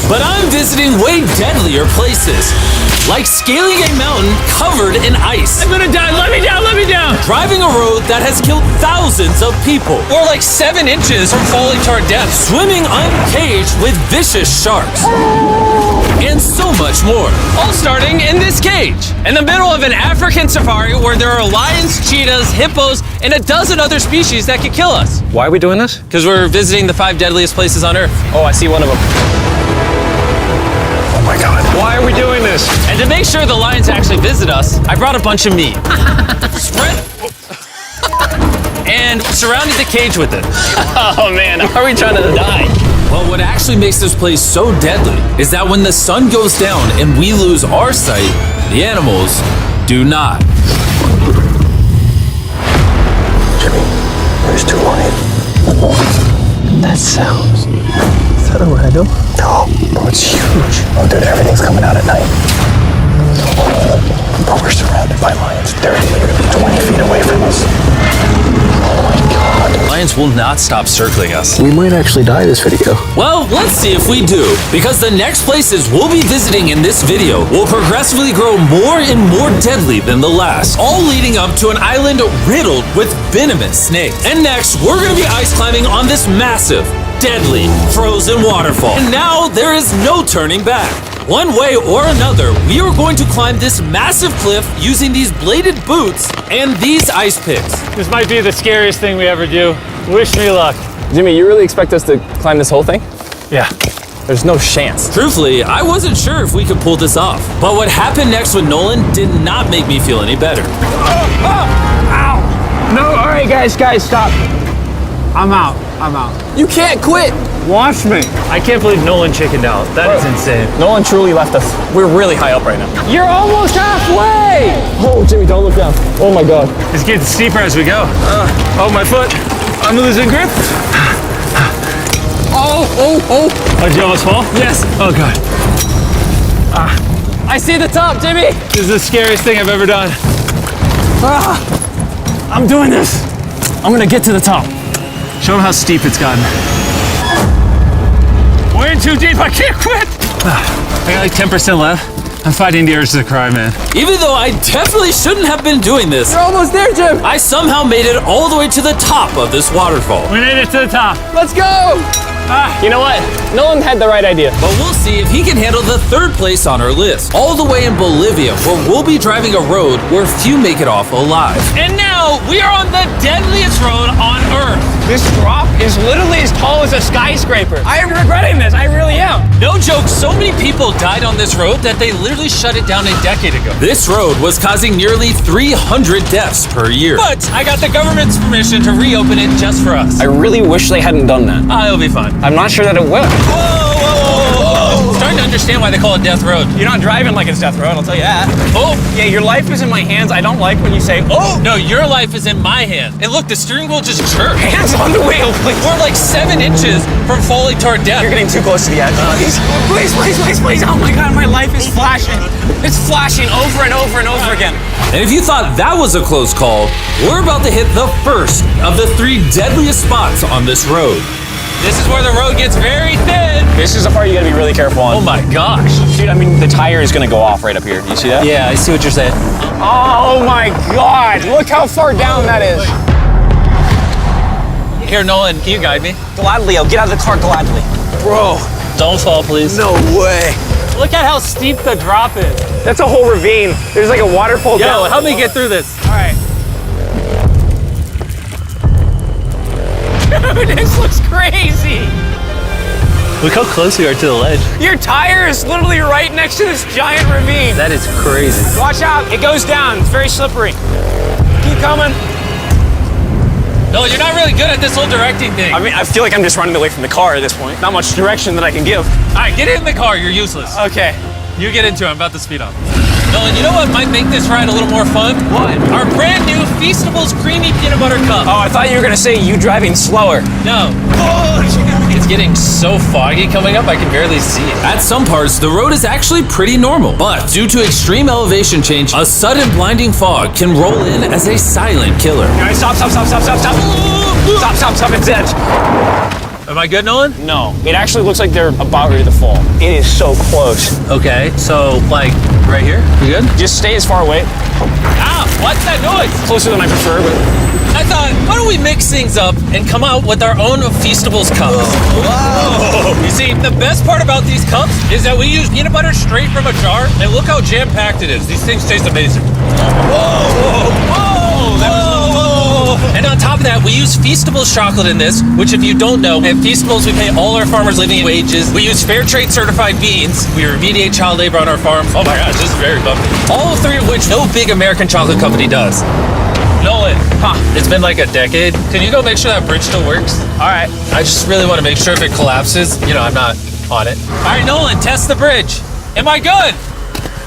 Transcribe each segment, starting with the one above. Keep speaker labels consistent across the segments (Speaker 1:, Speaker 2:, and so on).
Speaker 1: But I'm visiting way deadlier places, like scaling a mountain covered in ice.
Speaker 2: I'm gonna die, let me down, let me down!
Speaker 1: Driving a road that has killed thousands of people.
Speaker 2: Or like 7 inches from falling to our death.
Speaker 1: Swimming uncaged with vicious sharks. And so much more.
Speaker 2: All starting in this cage, in the middle of an African safari where there are lions, cheetahs, hippos, and a dozen other species that could kill us.
Speaker 3: Why are we doing this?
Speaker 2: Because we're visiting the 5 deadliest places on Earth.
Speaker 3: Oh, I see one of them. Oh my God. Why are we doing this?
Speaker 2: And to make sure the lions actually visit us, I brought a bunch of meat. Spread and surrounded the cage with it.
Speaker 3: Oh man, are we trying to die?
Speaker 1: But what actually makes this place so deadly is that when the sun goes down and we lose our sight, the animals do not.
Speaker 4: Jimmy, there's 2 lions.
Speaker 3: That sounds...
Speaker 4: Is that a rhino? No, bro, it's huge. Oh, dude, everything's coming out at night. Bro, we're surrounded by lions. They're literally 20 feet away from us. Oh my God.
Speaker 2: Lions will not stop circling us.
Speaker 4: We might actually die this video.
Speaker 1: Well, let's see if we do, because the next places we'll be visiting in this video will progressively grow more and more deadly than the last, all leading up to an island riddled with venomous snakes. And next, we're gonna be ice climbing on this massive, deadly, frozen waterfall. And now there is no turning back. One way or another, we are going to climb this massive cliff using these bladed boots and these ice picks.
Speaker 5: This might be the scariest thing we ever do. Wish me luck.
Speaker 3: Jimmy, you really expect us to climb this whole thing?
Speaker 5: Yeah.
Speaker 3: There's no chance.
Speaker 1: Truthfully, I wasn't sure if we could pull this off. But what happened next with Nolan did not make me feel any better.
Speaker 5: Ow! No, all right, guys, stop. I'm out.
Speaker 3: You can't quit.
Speaker 5: Watch me. I can't believe Nolan chickened out. That is insane.
Speaker 3: Nolan truly left us. We're really high up right now.
Speaker 5: You're almost halfway!
Speaker 3: Oh, Jimmy, don't look down. Oh my God.
Speaker 5: It's getting steeper as we go. Oh, my foot. I'm losing grip. Oh, did you almost fall?
Speaker 3: Yes.
Speaker 5: Oh, God.
Speaker 3: I see the top, Jimmy.
Speaker 5: This is the scariest thing I've ever done. I'm doing this.
Speaker 3: I'm gonna get to the top.
Speaker 5: Show him how steep it's gotten. We're in too deep, I can't quit! I got like 10% left. I'm fighting the urge to cry, man.
Speaker 1: Even though I definitely shouldn't have been doing this,
Speaker 3: You're almost there, Jim.
Speaker 1: I somehow made it all the way to the top of this waterfall.
Speaker 5: We made it to the top.
Speaker 3: Let's go. You know what? Nolan had the right idea.
Speaker 1: But we'll see if he can handle the 3rd place on our list, all the way in Bolivia, where we'll be driving a road where few make it off alive.
Speaker 2: And now we are on the deadliest road on Earth.
Speaker 3: This drop is literally as tall as a skyscraper. I am regretting this. I really am.
Speaker 2: No joke, so many people died on this road that they literally shut it down a decade ago.
Speaker 1: This road was causing nearly 300 deaths per year.
Speaker 2: But I got the government's permission to reopen it just for us.
Speaker 3: I really wish they hadn't done that.
Speaker 2: It'll be fun.
Speaker 3: I'm not sure that it will.
Speaker 2: Whoa. Starting to understand why they call it Death Road.
Speaker 3: You're not driving like it's death road, I'll tell you that.
Speaker 2: Oh,
Speaker 3: Yeah, your life is in my hands. I don't like when you say, oh.
Speaker 2: no, your life is in my hand. And look, the steering wheel just jerked.
Speaker 3: Hands on the wheel, please.
Speaker 2: We're like 7 inches from falling to our death.
Speaker 3: You're getting too close to the edge. Please. Oh my God, my life is flashing. It's flashing over and over and over again.
Speaker 1: And if you thought that was a close call, we're about to hit the first of the 3 deadliest spots on this road.
Speaker 2: This is where the road gets very thin.
Speaker 3: This is the part you gotta be really careful on.
Speaker 2: Oh my gosh.
Speaker 3: Dude, I mean, the tire is gonna go off right up here. You see that?
Speaker 2: Yeah, I see what you're saying.
Speaker 3: Oh my God, look how far down that is.
Speaker 2: Here, Nolan, can you guide me?
Speaker 3: Gladly, I'll get out of the car gladly. Bro,
Speaker 2: Don't fall, please.
Speaker 3: no way.
Speaker 5: Look at how steep the drop is.
Speaker 3: That's a whole ravine. There's like a waterfall
Speaker 2: Yo,
Speaker 3: down.
Speaker 2: help me get through this.
Speaker 3: All right. Dude, this looks crazy.
Speaker 5: Look how close we are to the ledge.
Speaker 3: Your tire is literally right next to this giant ravine.
Speaker 5: That is crazy.
Speaker 3: Watch out, it goes down. It's very slippery. Keep coming.
Speaker 2: No, you're not really good at this whole directing thing.
Speaker 3: I mean, I feel like I'm just running away from the car at this point. Not much direction that I can give.
Speaker 2: All right, get in the car. You're useless.
Speaker 3: Okay.
Speaker 2: You get into it. I'm about to speed up. Nolan, you know what might make this ride a little more fun?
Speaker 3: What?
Speaker 2: Our brand new Feastables Creamy Peanut Butter Cup.
Speaker 3: Oh, I thought you were gonna say you driving slower.
Speaker 2: No. It's getting so foggy coming up, I can barely see it.
Speaker 1: At some parts, the road is actually pretty normal, but due to extreme elevation change, a sudden blinding fog can roll in as a silent killer.
Speaker 3: All right, stop, it's edge.
Speaker 2: Am I good, Nolan?
Speaker 3: No, it actually looks like they're about ready to fall. It is so close.
Speaker 2: Okay, so like right here? You good?
Speaker 3: Just stay as far away.
Speaker 2: Ah, what's that noise?
Speaker 3: Closer than I prefer, but...
Speaker 2: I thought, why don't we mix things up and come out with our own Feastables cups? Whoa. You see, the best part about these cups is that we use peanut butter straight from a jar, and look how jam-packed it is. These things taste amazing. Whoa, whoa, whoa, whoa. And on top of that, we use Feastables chocolate in this, which if you don't know, at Feastables, we pay all our farmers living wages. We use fair trade certified beans. We remediate child labor on our farms. Oh my gosh, this is very bumpy. All three of which no big American chocolate company does. Nolan, it's been like a decade. Can you go make sure that bridge still works?
Speaker 3: All right.
Speaker 2: I just really want to make sure if it collapses, you know, I'm not on it. All right, Nolan, test the bridge. Am I good?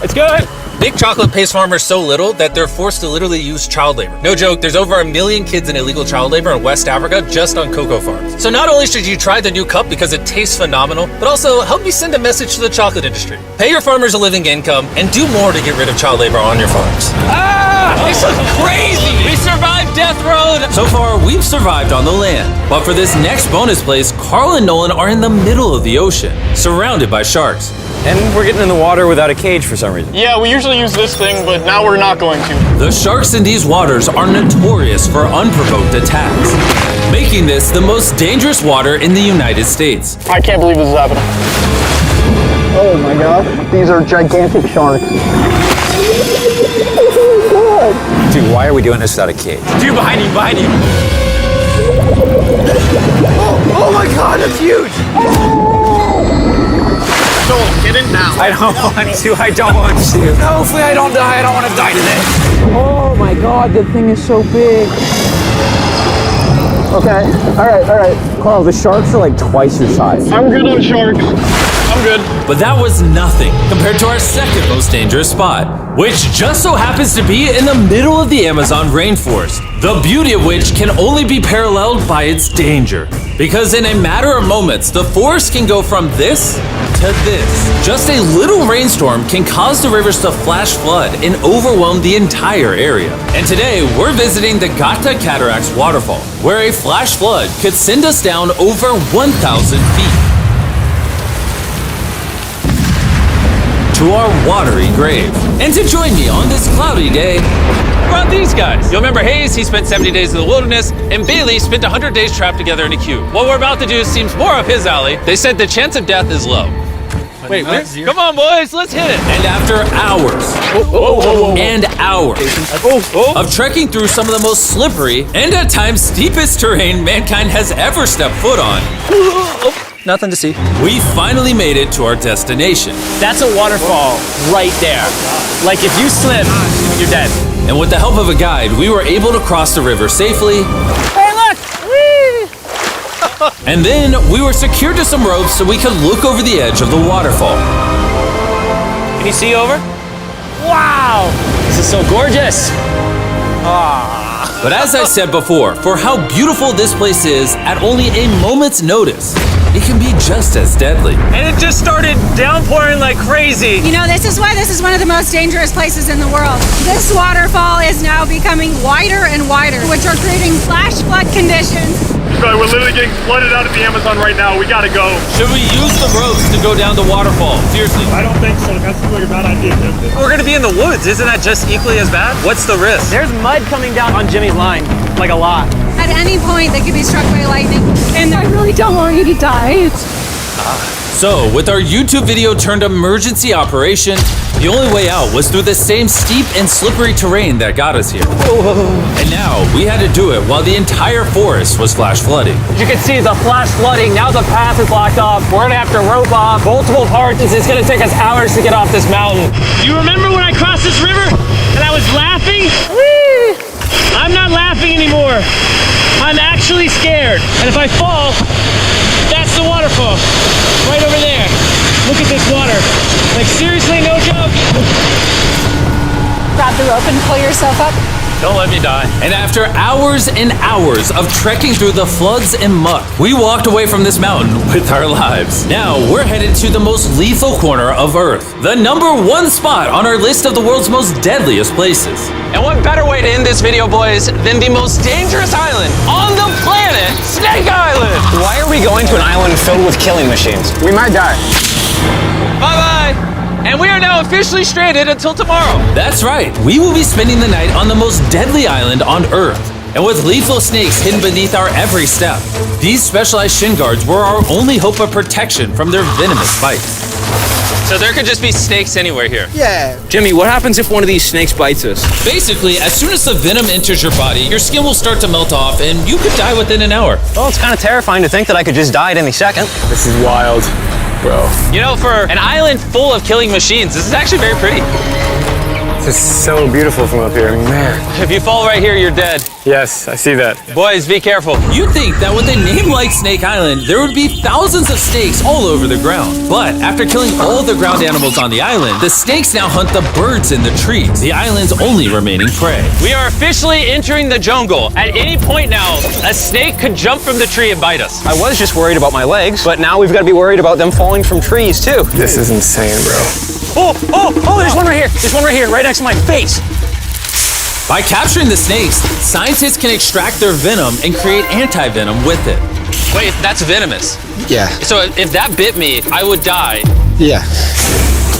Speaker 3: It's good.
Speaker 2: Big chocolate pays farmers so little that they're forced to literally use child labor. No joke, there's over 1 million kids in illegal child labor in West Africa just on cocoa farms. So not only should you try the new cup because it tastes phenomenal, but also help me send a message to the chocolate industry. Pay your farmers a living income and do more to get rid of child labor on your farms.
Speaker 3: This is crazy.
Speaker 2: We survived Death Road! So far, we've survived on the land. But for this next bonus place, Carl and Nolan are in the middle of the ocean, surrounded by sharks.
Speaker 3: And we're getting in the water without a cage for some reason.
Speaker 6: Yeah, we usually use this thing, but now we're not going to.
Speaker 1: The sharks in these waters are notorious for unprovoked attacks, making this the most dangerous water in the United States.
Speaker 6: I can't believe this is happening. Oh my gosh, these are gigantic sharks.
Speaker 7: Dude, why are we doing this without a cage?
Speaker 3: Dude, behind you, behind you.
Speaker 6: Oh my god, that's huge! Don't get in now.
Speaker 3: I don't want to, I don't want to. No, hopefully I don't die. I don't want to die today.
Speaker 6: Oh my god, that thing is so big. Okay, all right.
Speaker 7: Carl, the sharks are like twice your size.
Speaker 6: I'm good on sharks. I'm good.
Speaker 1: But that was nothing compared to our second most dangerous spot, which just so happens to be in the middle of the Amazon rainforest, the beauty of which can only be paralleled by its danger. Because in a matter of moments, the forest can go from this to this. Just a little rainstorm can cause the rivers to flash flood and overwhelm the entire area. And today, we're visiting the Gata Cataracts waterfall, where a flash flood could send us down over 1,000 feet to our watery grave. And to join me on this cloudy day,
Speaker 2: What about these guys? You'll remember Hayes, he spent 70 days in the wilderness, and Bailey spent 100 days trapped together in a cube. What we're about to do seems more up his alley. They said the chance of death is low. Wait, come on, boys, let's hit it.
Speaker 1: and after hours and hours of trekking through some of the most slippery and at times steepest terrain mankind has ever stepped foot on,
Speaker 2: Nothing to see.
Speaker 1: we finally made it to our destination.
Speaker 3: That's a waterfall right there. Like if you slip, you're dead.
Speaker 1: And with the help of a guide, we were able to cross the river safely.
Speaker 3: Hey, look! Whee!
Speaker 1: And then we were secured to some ropes so we could look over the edge of the waterfall.
Speaker 3: Can you see over? Wow! This is so gorgeous.
Speaker 1: But as I said before, for how beautiful this place is, at only a moment's notice, it can be just as deadly.
Speaker 2: And it just started downpouring like crazy.
Speaker 8: You know, this is why this is one of the most dangerous places in the world. This waterfall is now becoming wider and wider, which are creating flash flood conditions.
Speaker 6: Sorry, we're literally getting flooded out of the Amazon right now. We gotta go.
Speaker 1: Should we use the ropes to go down the waterfall? Seriously.
Speaker 6: I don't think so. That seems like a bad idea.
Speaker 2: We're gonna be in the woods. Isn't that just equally as bad? What's the risk?
Speaker 3: There's mud coming down on Jimmy's line, like a lot.
Speaker 8: At any point, they could be struck by lightning. And I really don't want you to die.
Speaker 1: So, with our YouTube video turned emergency operation, the only way out was through the same steep and slippery terrain that got us here. And now, we had to do it while the entire forest was flash flooding.
Speaker 3: You can see the flash flooding. Now the path is blocked off. We're gonna have to rope off multiple parts. It's gonna take us hours to get off this mountain.
Speaker 9: You remember when I crossed this river and I was laughing? I'm not laughing anymore. I'm actually scared. And if I fall, that's the waterfall. Right over there. Look at this water. Like seriously, no joke.
Speaker 8: Grab the rope and pull yourself up.
Speaker 2: Don't let me die.
Speaker 1: And after hours and hours of trekking through the floods and muck, we walked away from this mountain with our lives. Now we're headed to the most lethal corner of Earth, the #1 spot on our list of the world's most deadliest places.
Speaker 3: And what better way to end this video, boys, than the most dangerous island on the planet, Snake Island?
Speaker 7: Why are we going to an island filled with killing machines?
Speaker 6: We might die.
Speaker 2: Bye-bye. And we are now officially stranded until tomorrow.
Speaker 1: That's right, we will be spending the night on the most deadly island on Earth. And with lethal snakes hidden beneath our every step, these specialized shin guards were our only hope of protection from their venomous bites.
Speaker 2: So there could just be snakes anywhere here.
Speaker 6: Yeah.
Speaker 3: Jimmy, what happens if one of these snakes bites us?
Speaker 1: Basically, as soon as the venom enters your body, your skin will start to melt off and you could die within an hour.
Speaker 7: Well, it's kind of terrifying to think that I could just die at any second.
Speaker 6: This is wild, bro.
Speaker 2: You know, for an island full of killing machines, this is actually very pretty.
Speaker 6: This is so beautiful from up here, man.
Speaker 2: If you fall right here, you're dead.
Speaker 6: Yes, I see that.
Speaker 2: Boys, be careful.
Speaker 1: You'd think that with a name like Snake Island, there would be thousands of snakes all over the ground. But after killing all the ground animals on the island, the snakes now hunt the birds in the trees, the island's only remaining prey.
Speaker 2: We are officially entering the jungle. At any point now, a snake could jump from the tree and bite us.
Speaker 7: I was just worried about my legs, but now we've got to be worried about them falling from trees too.
Speaker 6: This is insane, bro.
Speaker 7: Oh, there's one right here. There's one right here, right next to my face.
Speaker 1: By capturing the snakes, scientists can extract their venom and create anti-venom with it.
Speaker 2: Wait, that's venomous.
Speaker 6: Yeah.
Speaker 2: So if that bit me, I would die.
Speaker 6: Yeah.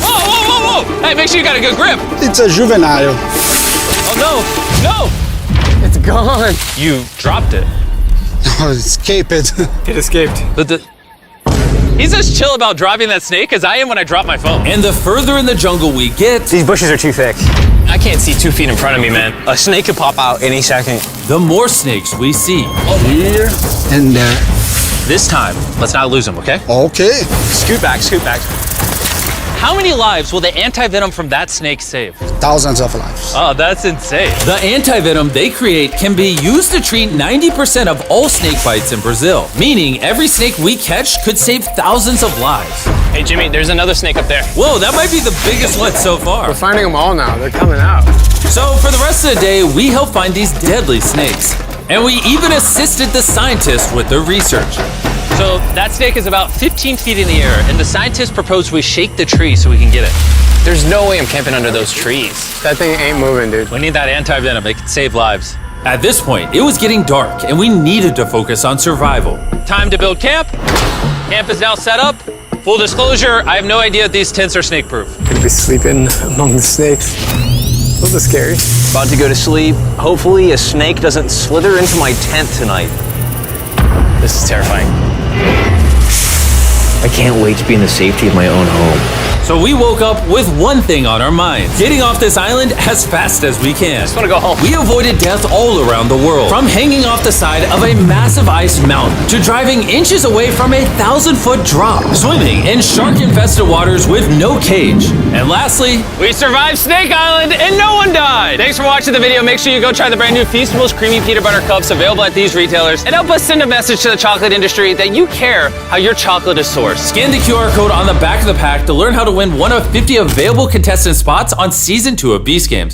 Speaker 2: Whoa! Hey, make sure you got a good grip.
Speaker 6: It's a juvenile.
Speaker 2: Oh, no!
Speaker 6: It's gone.
Speaker 2: You dropped it.
Speaker 6: Oh, escape it. It escaped.
Speaker 2: But he's as chill about dropping that snake as I am when I drop my phone.
Speaker 1: And the further in the jungle we get,
Speaker 7: These bushes are too thick.
Speaker 3: I can't see 2 feet in front of me, man.
Speaker 7: A snake could pop out any second.
Speaker 1: the more snakes we see.
Speaker 6: Here and there.
Speaker 2: This time, let's not lose him, okay?
Speaker 6: Okay.
Speaker 7: Scoot back.
Speaker 2: How many lives will the anti-venom from that snake save?
Speaker 6: Thousands of lives.
Speaker 2: Oh, that's insane.
Speaker 1: The anti-venom they create can be used to treat 90% of all snake bites in Brazil, meaning every snake we catch could save thousands of lives.
Speaker 3: Hey, Jimmy, there's another snake up there.
Speaker 1: Whoa, that might be the biggest one so far.
Speaker 6: We're finding them all now. They're coming out.
Speaker 1: So for the rest of the day, we help find these deadly snakes. And we even assisted the scientists with their research.
Speaker 2: So that snake is about 15 feet in the air, and the scientists propose we shake the tree so we can get it.
Speaker 3: There's no way I'm camping under those trees.
Speaker 6: That thing ain't moving, dude.
Speaker 2: We need that anti-venom. It can save lives.
Speaker 1: At this point, it was getting dark and we needed to focus on survival.
Speaker 2: Time to build camp. Camp is now set up. Full disclosure, I have no idea if these tents are snake-proof.
Speaker 6: Could be sleeping among the snakes. A little scary.
Speaker 7: About to go to sleep. Hopefully a snake doesn't slither into my tent tonight.
Speaker 3: This is terrifying.
Speaker 7: I can't wait to be in the safety of my own home.
Speaker 1: So we woke up with one thing on our minds: getting off this island as fast as we can.
Speaker 3: Just want to go home.
Speaker 1: We avoided death all around the world, from hanging off the side of a massive ice mountain to driving inches away from a 1,000-foot drop, swimming in shark-infested waters with no cage, and lastly,
Speaker 2: We survived Snake Island and no one died. Thanks for watching the video. Make sure you go try the brand new Feastables Creamy Peanut Butter Cups available at these retailers, and help us send a message to the chocolate industry that you care how your chocolate is sourced.
Speaker 1: scan the QR code on the back of the pack to learn how to win one of 50 available contestant spots on Season 2 of Beast Games.